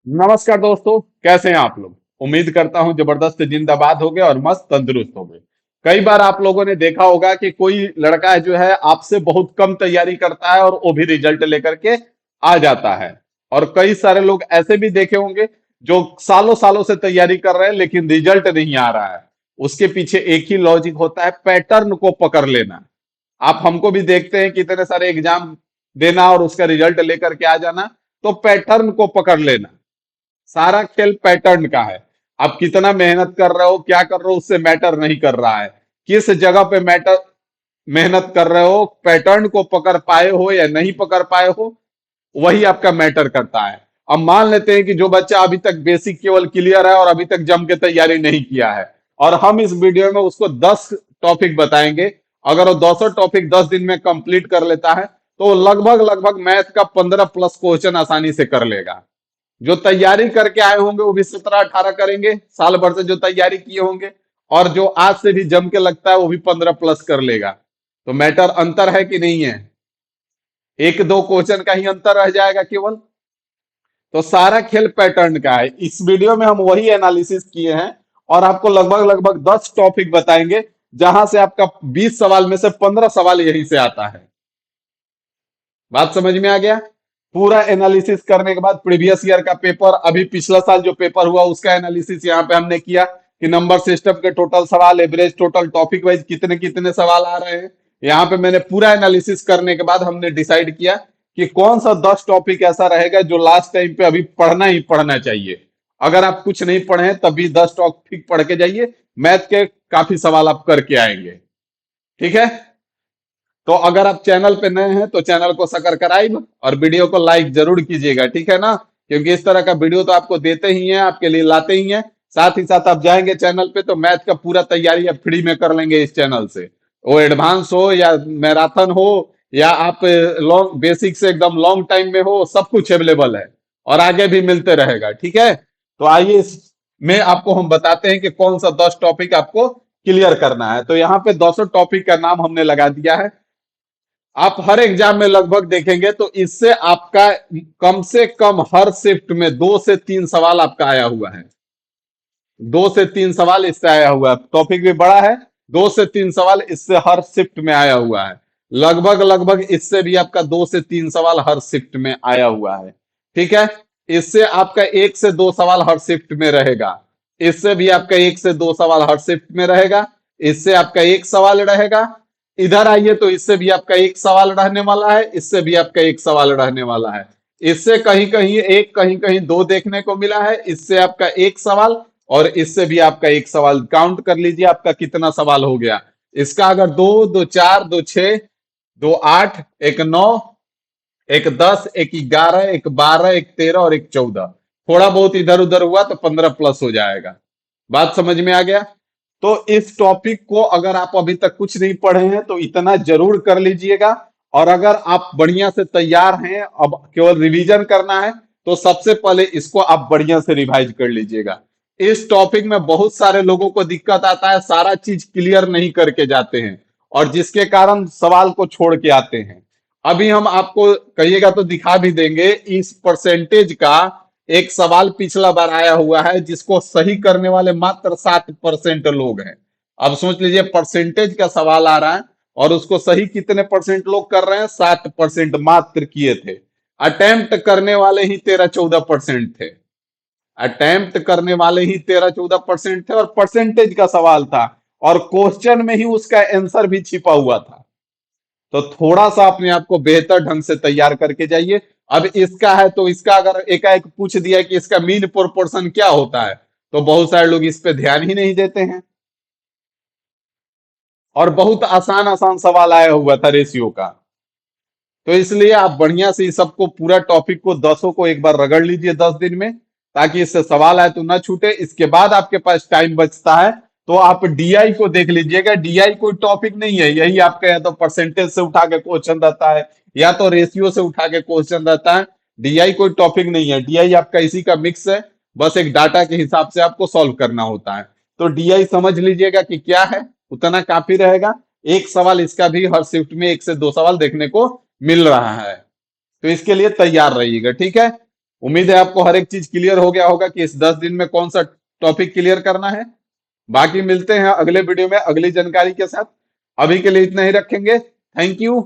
नमस्कार दोस्तों, कैसे हैं आप लोग। उम्मीद करता हूं जबरदस्त जिंदाबाद हो गए और मस्त तंदुरुस्त हो गए। कई बार आप लोगों ने देखा होगा कि कोई लड़का है जो है आपसे बहुत कम तैयारी करता है और वो भी रिजल्ट लेकर के आ जाता है। और कई सारे लोग ऐसे भी देखे होंगे जो सालों सालों से तैयारी कर रहे हैं लेकिन रिजल्ट नहीं आ रहा है। उसके पीछे एक ही लॉजिक होता है, पैटर्न को पकड़ लेना। आप हमको भी देखते हैं कितने सारे एग्जाम देना और उसका रिजल्ट लेकर के आ जाना। तो पैटर्न को पकड़ लेना, सारा खेल पैटर्न का है। आप कितना मेहनत कर रहे हो, क्या कर रहे हो, उससे मैटर नहीं कर रहा है। किस जगह पे मैटर मेहनत कर रहे हो, पैटर्न को पकड़ पाए हो या नहीं पकड़ पाए हो, वही आपका मैटर करता है। अब मान लेते हैं कि जो बच्चा अभी तक बेसिक केवल क्लियर है और अभी तक जम के तैयारी नहीं किया है, और हम इस वीडियो में उसको 10 टॉपिक बताएंगे। अगर वो 200 टॉपिक 10 दिन में कंप्लीट कर लेता है तो वो लगभग लगभग मैथ का 15 प्लस क्वेश्चन आसानी से कर लेगा। जो तैयारी करके आए होंगे वो भी 17-18 करेंगे, साल भर से जो तैयारी किए होंगे। और जो आज से भी जम के लगता है वो भी 15 प्लस कर लेगा। तो मैटर अंतर है कि नहीं है? एक दो क्वेश्चन का ही अंतर रह जाएगा केवल। तो सारा खेल पैटर्न का है। इस वीडियो में हम वही एनालिसिस किए हैं और आपको लगभग लगभग 10 टॉपिक बताएंगे, जहां से आपका 20 सवाल में से 15 सवाल यहीं से आता है। बात समझ में आ गया? पूरा एनालिसिस करने के बाद प्रीवियस ईयर का पेपर, अभी पिछला साल जो पेपर हुआ उसका एनालिसिस यहाँ पे हमने किया कि नंबर सिस्टम के टोटल सवाल, एवरेज, टोटल टॉपिक वाइज कितने कितने सवाल आ रहे हैं। यहाँ पे मैंने पूरा एनालिसिस करने के बाद हमने डिसाइड किया कि कौन सा 10 टॉपिक ऐसा रहेगा जो लास्ट टाइम पे अभी पढ़ना ही पढ़ना चाहिए। अगर आप कुछ नहीं पढ़े हैं तब भी 10 टॉपिक पढ़ के जाइए, मैथ के काफी सवाल आप करके आएंगे। ठीक है? तो अगर आप चैनल पे नए हैं तो चैनल को सब्सक्राइब और वीडियो को लाइक जरूर कीजिएगा, ठीक है ना? क्योंकि इस तरह का वीडियो तो आपको देते ही हैं, आपके लिए लाते ही हैं। साथ ही साथ आप जाएंगे चैनल पे तो मैथ का पूरा तैयारी आप फ्री में कर लेंगे इस चैनल से। वो एडवांस हो या मैराथन हो या आप लॉन्ग बेसिक से एकदम लॉन्ग टाइम में हो, सब कुछ अवेलेबल है और आगे भी मिलते रहेगा। ठीक है? तो आइए इसमें आपको हम बताते हैं कि कौन सा 10 टॉपिक आपको क्लियर करना है। तो यहाँ पे 200 टॉपिक का नाम हमने लगा दिया है। आप हर एग्जाम में लगभग देखेंगे तो इससे आपका कम से कम हर शिफ्ट में 2 से 3 सवाल आपका आया हुआ है। 2 से 3 सवाल इससे आया हुआ है। टॉपिक भी बड़ा है। 2 से 3 सवाल इससे हर शिफ्ट में आया हुआ है। लगभग लगभग इससे भी आपका 2 से 3 सवाल हर शिफ्ट में आया हुआ है। ठीक है? इससे आपका 1 से 2 सवाल हर शिफ्ट में रहेगा। इससे भी आपका 1 से 2 सवाल हर शिफ्ट में रहेगा। इससे आपका एक सवाल रहेगा। इधर आइए तो इससे भी आपका एक सवाल रहने वाला है, इससे भी आपका एक सवाल रहने वाला है। इससे कहीं कहीं एक, कहीं कहीं दो देखने को मिला है। इससे आपका एक सवाल और इससे भी आपका एक सवाल। काउंट कर लीजिए आपका कितना सवाल हो गया। इसका अगर दो, दो चार, दो छह, दो आठ, एक नौ, एक 10, एक 11, एक 12, एक 13 और एक 14, थोड़ा बहुत इधर उधर हुआ तो 15 प्लस हो जाएगा। बात समझ में आ गया? तो इस टॉपिक को अगर आप अभी तक कुछ नहीं पढ़े हैं तो इतना जरूर कर लीजिएगा। और अगर आप बढ़िया से तैयार हैं, अब केवल रिवीजन करना है, तो सबसे पहले इसको आप बढ़िया से रिवाइज कर लीजिएगा। इस टॉपिक में बहुत सारे लोगों को दिक्कत आता है, सारा चीज क्लियर नहीं करके जाते हैं और जिसके कारण सवाल को छोड़ के आते हैं। अभी हम आपको कहिएगा तो दिखा भी देंगे इस परसेंटेज का। एक सवाल पिछला बार आया हुआ है जिसको सही करने वाले मात्र 7% लोग हैं। अब सोच लीजिए, परसेंटेज का सवाल आ रहा है और उसको सही कितने परसेंट लोग कर रहे हैं? 7% मात्र किए थे। अटेम्प्ट करने वाले ही 13-14% थे। अटेम्प्ट करने वाले ही 13-14% थे और परसेंटेज का सवाल था और क्वेश्चन में ही उसका आंसर भी छिपा हुआ था। तो थोड़ा सा अपने आप को बेहतर ढंग से तैयार करके जाइए। अब इसका है तो इसका अगर एकाएक पूछ दिया कि इसका मीन प्रोपोर्शन क्या होता है, तो बहुत सारे लोग इस पे ध्यान ही नहीं देते हैं। और बहुत आसान आसान सवाल आया हुआ था रेशियो का। तो इसलिए आप बढ़िया से इस सबको, पूरा टॉपिक को 10 को एक बार रगड़ लीजिए 10 दिन में, ताकि इससे सवाल आए तो ना छूटे। इसके बाद आपके पास टाइम बचता है तो आप डीआई को देख लीजिएगा। डीआई कोई टॉपिक नहीं है, यही आपका या तो परसेंटेज से उठा के क्वेश्चन रहता है या तो रेशियो से उठा के क्वेश्चन रहता है। डीआई कोई टॉपिक नहीं है, डीआई आपका इसी का मिक्स है। बस एक डाटा के हिसाब से आपको सॉल्व करना होता है। तो डीआई समझ लीजिएगा कि क्या है, उतना काफी रहेगा। एक सवाल इसका भी हर शिफ्ट में 1 से 2 सवाल देखने को मिल रहा है। तो इसके लिए तैयार रहिएगा, ठीक है? उम्मीद है आपको हर एक चीज क्लियर हो गया होगा कि इस 10 दिन में कौन सा टॉपिक क्लियर करना है। बाकी मिलते हैं अगले वीडियो में अगली जानकारी के साथ। अभी के लिए इतना ही रखेंगे। Thank you.